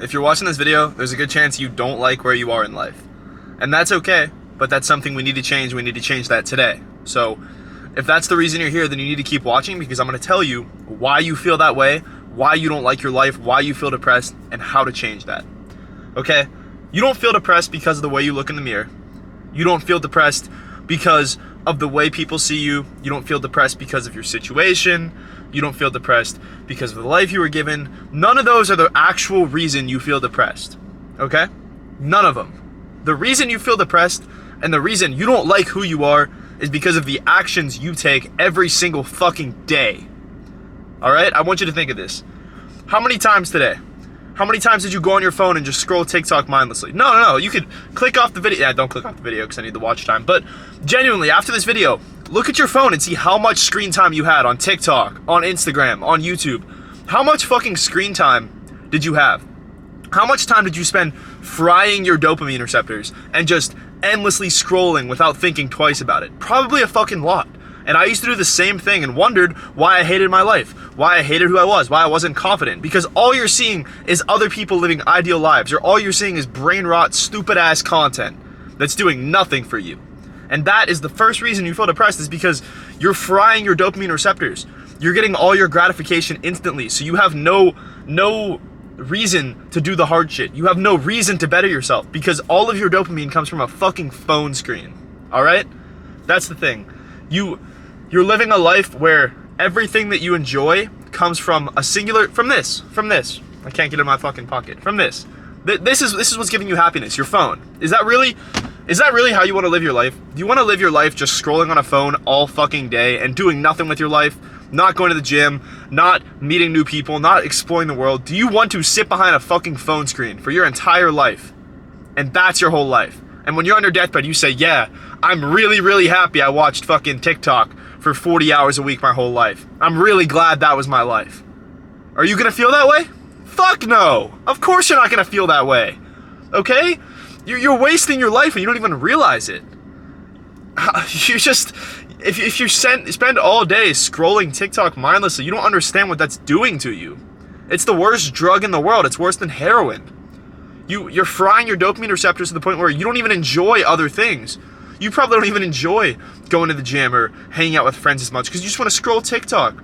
If you're watching this video, there's a good chance you don't like where you are in life. And that's okay, but that's something we need to change. We need to change that today. So if that's the reason you're here, then you need to keep watching, because I'm going to tell you why you feel that way, why you don't like your life, why you feel depressed, and how to change that. Okay? You don't feel depressed because of the way you look in the mirror. You don't feel depressed because of the way people see you. You don't feel depressed because of your situation. You don't feel depressed because of the life you were given. None of those are the actual reason you feel depressed. Okay? None of them. The reason you feel depressed and the reason you don't like who you are is because of the actions you take every single fucking day. Alright? I want you to think of this. How many times today? How many times did you go on your phone and just scroll TikTok mindlessly? No. You could click off the video. Yeah, don't click off the video because I need the watch time. But genuinely, after this video, look at your phone and see how much screen time you had on TikTok, on Instagram, on YouTube. How much fucking screen time did you have? How much time did you spend frying your dopamine receptors and just endlessly scrolling without thinking twice about it? Probably a fucking lot. And I used to do the same thing and wondered why I hated my life, why I hated who I was, why I wasn't confident. Because all you're seeing is other people living ideal lives, or all you're seeing is brain rot, stupid ass content that's doing nothing for you. And that is the first reason you feel depressed, is because you're frying your dopamine receptors. You're getting all your gratification instantly, so you have no reason to do the hard shit. You have no reason to better yourself, because all of your dopamine comes from a fucking phone screen. Alright? That's the thing. You're living a life where everything that you enjoy comes from a singular, from this. I can't get it in my fucking pocket. From this. This is what's giving you happiness, your phone. Is that really how you want to live your life? Do you want to live your life just scrolling on a phone all fucking day and doing nothing with your life? Not going to the gym, not meeting new people, not exploring the world? Do you want to sit behind a fucking phone screen for your entire life? And that's your whole life. And when you're on your deathbed, you say, yeah, I'm really, really happy I watched fucking TikTok for 40 hours a week my whole life. I'm really glad that was my life. Are you gonna feel that way? Fuck no! Of course you're not gonna feel that way. Okay? You're wasting your life and you don't even realize it. You just, if you spend all day scrolling TikTok mindlessly, you don't understand what that's doing to you. It's the worst drug in the world. It's worse than heroin. You're frying your dopamine receptors to the point where you don't even enjoy other things. You probably don't even enjoy going to the gym or hanging out with friends as much because you just want to scroll TikTok.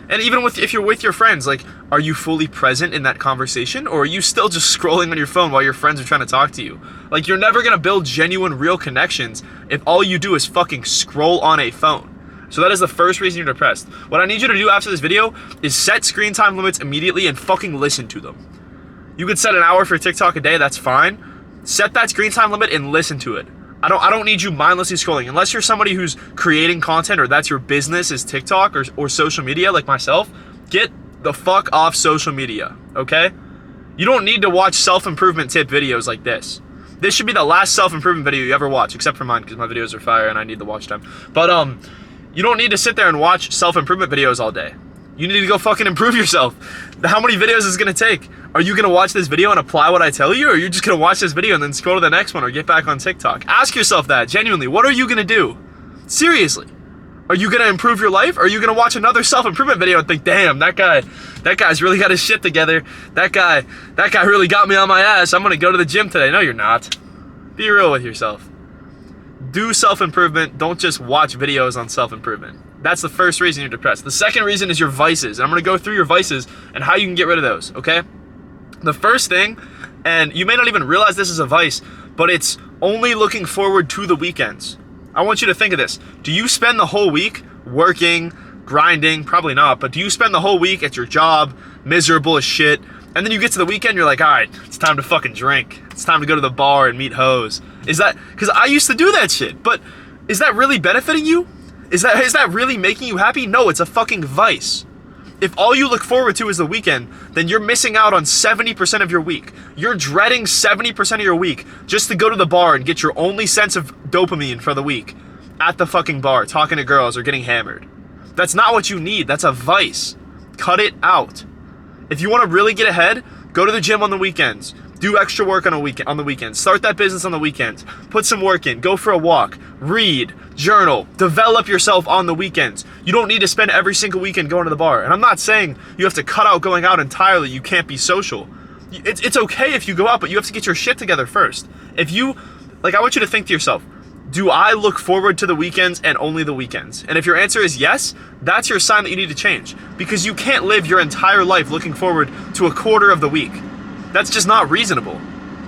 And even if you're with your friends, like, are you fully present in that conversation, or are you still just scrolling on your phone while your friends are trying to talk to you? Like, you're never going to build genuine, real connections if all you do is fucking scroll on a phone. So that is the first reason you're depressed. What I need you to do after this video is set screen time limits immediately and fucking listen to them. You could set an hour for TikTok a day, that's fine. Set that screen time limit and listen to it. I don't need you mindlessly scrolling. Unless you're somebody who's creating content or that's your business is TikTok or social media like myself, get the fuck off social media, okay? You don't need to watch self-improvement tip videos like this. This should be the last self-improvement video you ever watch, except for mine because my videos are fire and I need the watch time. But you don't need to sit there and watch self-improvement videos all day. You need to go fucking improve yourself. How many videos is it gonna take? Are you gonna watch this video and apply what I tell you? Or are you just gonna watch this video and then scroll to the next one or get back on TikTok? Ask yourself that, genuinely. What are you gonna do? Seriously. Are you gonna improve your life? Or are you gonna watch another self-improvement video and think, damn, that guy's really got his shit together. That guy really got me on my ass. I'm gonna go to the gym today. No, you're not. Be real with yourself. Do self-improvement. Don't just watch videos on self-improvement. That's the first reason you're depressed. The second reason is your vices. And I'm going to go through your vices and how you can get rid of those, okay? The first thing, and you may not even realize this is a vice, but it's only looking forward to the weekends. I want you to think of this. Do you spend the whole week working, grinding? Probably not, but do you spend the whole week at your job, miserable as shit, and then you get to the weekend, you're like, all right, it's time to fucking drink. It's time to go to the bar and meet hoes. Is that, because I used to do that shit, but is that really benefiting you? Is that really making you happy? No, it's a fucking vice. If all you look forward to is the weekend, then you're missing out on 70% of your week. You're dreading 70% of your week just to go to the bar and get your only sense of dopamine for the week at the fucking bar, talking to girls or getting hammered. That's not what you need. That's a vice. Cut it out. If you want to really get ahead, go to the gym on the weekends. Do extra work on the weekends. Start that business on the weekends. Put some work in. Go for a walk. Read. Journal. Develop yourself on the weekends. You don't need to spend every single weekend going to the bar. And I'm not saying you have to cut out going out entirely. You can't be social. It's okay if you go out, but you have to get your shit together first. If you, like, I want you to think to yourself, do I look forward to the weekends and only the weekends? And if your answer is yes, that's your sign that you need to change. Because you can't live your entire life looking forward to a quarter of the week. That's just not reasonable.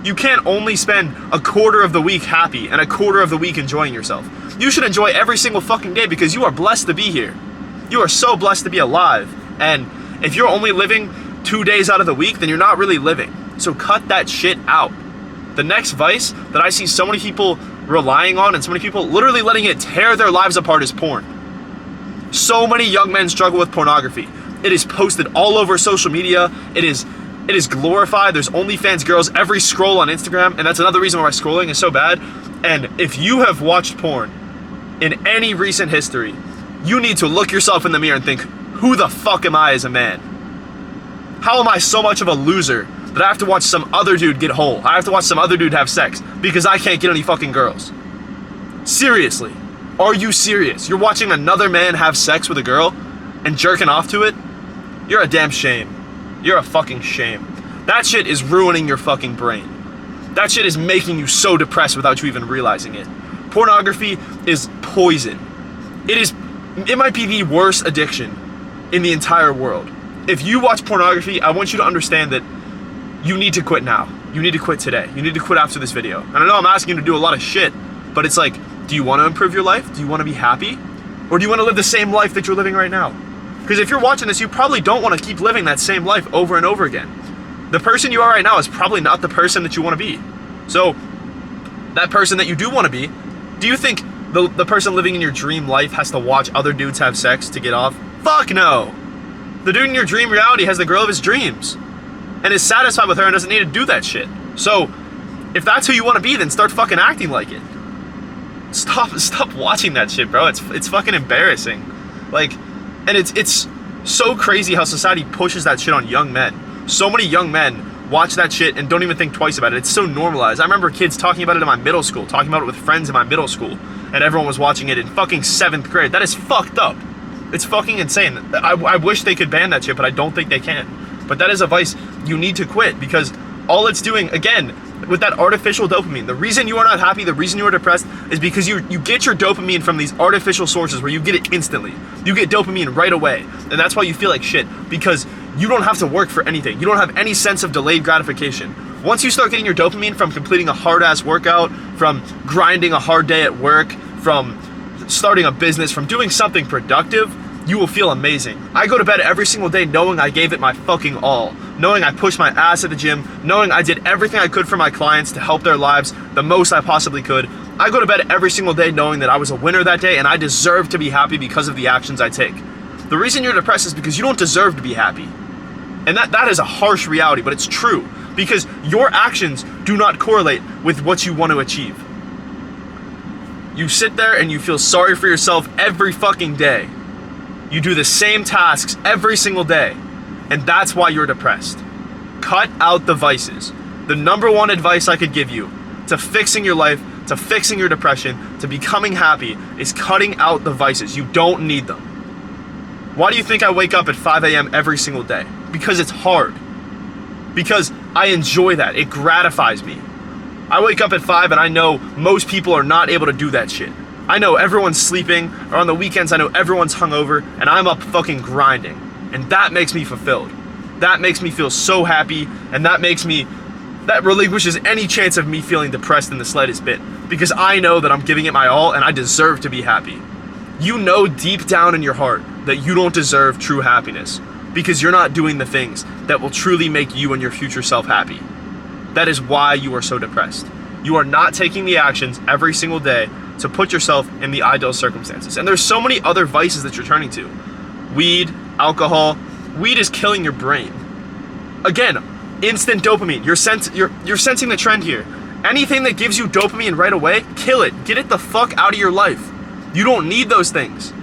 You can't only spend a quarter of the week happy and a quarter of the week enjoying yourself. You should enjoy every single fucking day because you are blessed to be here. You are so blessed to be alive. And if you're only living 2 days out of the week, then you're not really living. So cut that shit out. The next vice that I see so many people relying on and so many people literally letting it tear their lives apart is porn. So many young men struggle with pornography. It is posted all over social media. It is glorified. There's OnlyFans girls every scroll on Instagram, and that's another reason why scrolling is so bad. And if you have watched porn in any recent history, you need to look yourself in the mirror and think, who the fuck am I as a man? How am I so much of a loser that I have to watch some other dude get whole? I have to watch some other dude have sex because I can't get any fucking girls. Seriously. Are you serious? You're watching another man have sex with a girl and jerking off to it? You're a damn shame. You're a fucking shame. That shit is ruining your fucking brain. That shit is making you so depressed without you even realizing it. Pornography is poison. It might be the worst addiction in the entire world. If you watch pornography, I want you to understand that you need to quit now. You need to quit today. You need to quit after this video. And I know I'm asking you to do a lot of shit, but it's like, do you want to improve your life? Do you want to be happy? Or do you want to live the same life that you're living right now? Because if you're watching this, you probably don't want to keep living that same life over and over again. The person you are right now is probably not the person that you want to be. So, that person that you do want to be, do you think the person living in your dream life has to watch other dudes have sex to get off? Fuck no! The dude in your dream reality has the girl of his dreams and is satisfied with her and doesn't need to do that shit. So, if that's who you want to be, then start fucking acting like it. Stop watching that shit, bro. It's fucking embarrassing. Like, and it's so crazy how society pushes that shit on young men. So many young men watch that shit and don't even think twice about it. It's so normalized. I remember kids talking about it in my middle school, talking about it with friends in my middle school, and everyone was watching it in fucking 7th grade. That is fucked up. It's fucking insane. I wish they could ban that shit, but I don't think they can. But that is a vice you need to quit, because all it's doing, again, with that artificial dopamine, the reason you are not happy, the reason you are depressed is because you get your dopamine from these artificial sources where you get it instantly. You get dopamine right away. And that's why you feel like shit, because you don't have to work for anything. You don't have any sense of delayed gratification. Once you start getting your dopamine from completing a hard-ass workout, from grinding a hard day at work, from starting a business, from doing something productive, you will feel amazing. I go to bed every single day knowing I gave it my fucking all, knowing I pushed my ass at the gym, knowing I did everything I could for my clients to help their lives the most I possibly could. I go to bed every single day knowing that I was a winner that day and I deserve to be happy because of the actions I take. The reason you're depressed is because you don't deserve to be happy. And that is a harsh reality, but it's true, because your actions do not correlate with what you want to achieve. You sit there and you feel sorry for yourself every fucking day. You do the same tasks every single day, and that's why you're depressed. Cut out the vices. The number one advice I could give you to fixing your life, to fixing your depression, to becoming happy is cutting out the vices. You don't need them. Why do you think I wake up at 5 a.m. every single day? Because it's hard. Because I enjoy that. It gratifies me. I wake up at 5 and I know most people are not able to do that shit. I know everyone's sleeping, or on the weekends I know everyone's hungover, and I'm up fucking grinding. And that makes me fulfilled. That makes me feel so happy, and that relinquishes any chance of me feeling depressed in the slightest bit. Because I know that I'm giving it my all, and I deserve to be happy. You know deep down in your heart that you don't deserve true happiness, because you're not doing the things that will truly make you and your future self happy. That is why you are so depressed. You are not taking the actions every single day to put yourself in the ideal circumstances. And there's so many other vices that you're turning to. Weed, alcohol. Weed is killing your brain. Again, instant dopamine. You're sensing the trend here. Anything that gives you dopamine right away, kill it. Get it the fuck out of your life. You don't need those things.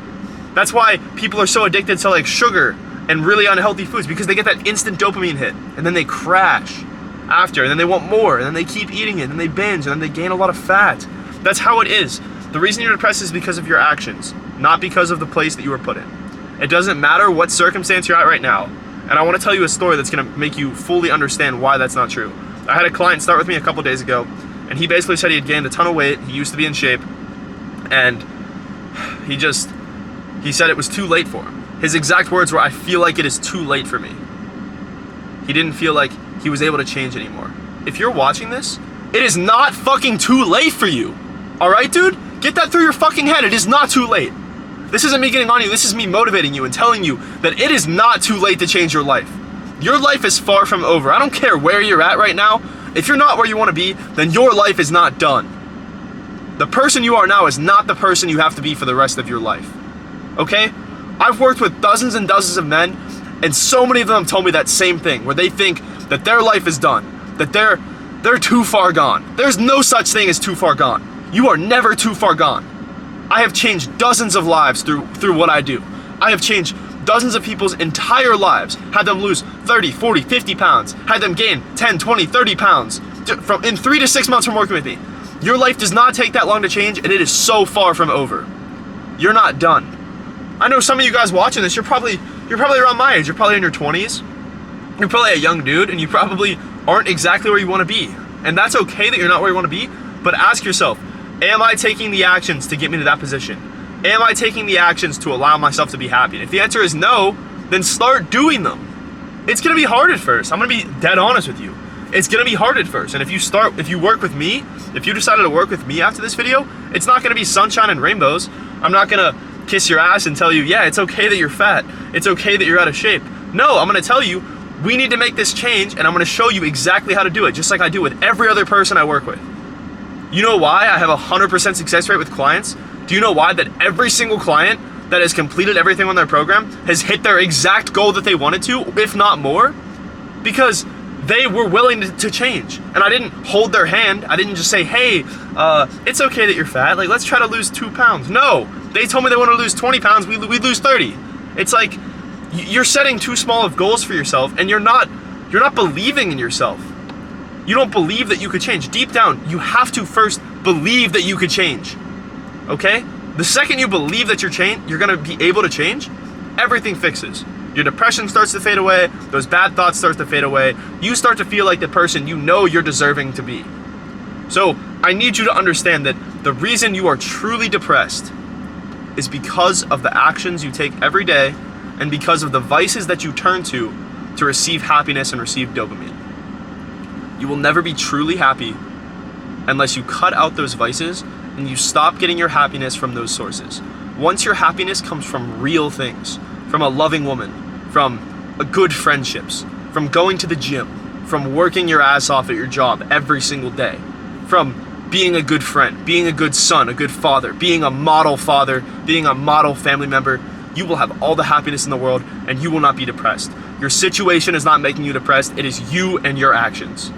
That's why people are so addicted to like sugar and really unhealthy foods, because they get that instant dopamine hit and then they crash after, and then they want more, and then they keep eating it, and then they binge, and then they gain a lot of fat. That's how it is. The reason you're depressed is because of your actions, not because of the place that you were put in. It doesn't matter what circumstance you're at right now. And I want to tell you a story that's going to make you fully understand why that's not true. I had a client start with me a couple days ago, and he basically said he had gained a ton of weight. He used to be in shape, and he said it was too late for him. His exact words were, "I feel like it is too late for me." He didn't feel like he was able to change anymore. If you're watching this, it is not fucking too late for you. Alright, dude? Get that through your fucking head. It is not too late. This isn't me getting on you. This is me motivating you and telling you that it is not too late to change your life. Your life is far from over. I don't care where you're at right now. If you're not where you want to be, then your life is not done. The person you are now is not the person you have to be for the rest of your life. Okay? I've worked with dozens and dozens of men, and so many of them told me that same thing, where they think that their life is done, that they're too far gone. There's no such thing as too far gone. You are never too far gone. I have changed dozens of lives through what I do. I have changed dozens of people's entire lives, had them lose 30, 40, 50 pounds, had them gain 10, 20, 30 pounds in 3 to 6 months from working with me. Your life does not take that long to change, and it is so far from over. You're not done. I know some of you guys watching this, you're probably around my age. You're probably in your 20s. You're probably a young dude, and you probably aren't exactly where you want to be. And that's okay that you're not where you want to be, but ask yourself, am I taking the actions to get me to that position? Am I taking the actions to allow myself to be happy? And if the answer is no, then start doing them. It's gonna be hard at first. I'm gonna be dead honest with you. It's gonna be hard at first. And if you work with me, if you decided to work with me after this video, it's not gonna be sunshine and rainbows. I'm not gonna kiss your ass and tell you, yeah, it's okay that you're fat. It's okay that you're out of shape. No, I'm gonna tell you, we need to make this change, and I'm gonna show you exactly how to do it, just like I do with every other person I work with. You know why I have a 100% success rate with clients? Do you know why that every single client that has completed everything on their program has hit their exact goal that they wanted to, if not more? Because they were willing to change. And I didn't hold their hand. I didn't just say, hey, it's okay that you're fat. Like, let's try to lose 2 pounds. No, they told me they want to lose 20 pounds. We lose 30. It's like, you're setting too small of goals for yourself, and you're not believing in yourself. You don't believe that you could change. Deep down, you have to first believe that you could change. Okay? The second you believe that you're gonna be able to change, everything fixes. Your depression starts to fade away, those bad thoughts start to fade away, you start to feel like the person you know you're deserving to be. So, I need you to understand that the reason you are truly depressed is because of the actions you take every day and because of the vices that you turn to receive happiness and receive dopamine. You will never be truly happy unless you cut out those vices and you stop getting your happiness from those sources. Once your happiness comes from real things, from a loving woman, from good friendships, from going to the gym, from working your ass off at your job every single day, from being a good friend, being a good son, a good father, being a model father, being a model family member, you will have all the happiness in the world and you will not be depressed. Your situation is not making you depressed, it is you and your actions.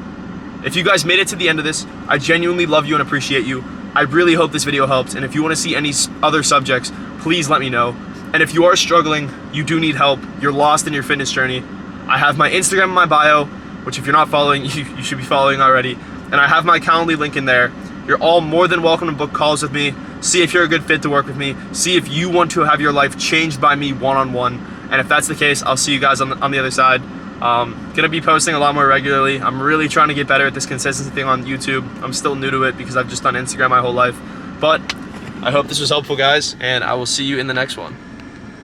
If you guys made it to the end of this, I genuinely love you and appreciate you. I really hope this video helped, and if you want to see any other subjects, please let me know. And if you are struggling, you do need help, you're lost in your fitness journey, I have my Instagram in my bio, which if you're not following, you should be following already, and I have my Calendly link in there. You're all more than welcome to book calls with me, see if you're a good fit to work with me, see if you want to have your life changed by me one-on-one, and if that's the case, I'll see you guys on the other side. Gonna be posting a lot more regularly. I'm really trying to get better at this consistency thing on YouTube. I'm still new to it because I've just done Instagram my whole life. But I hope this was helpful, guys, and I will see you in the next one.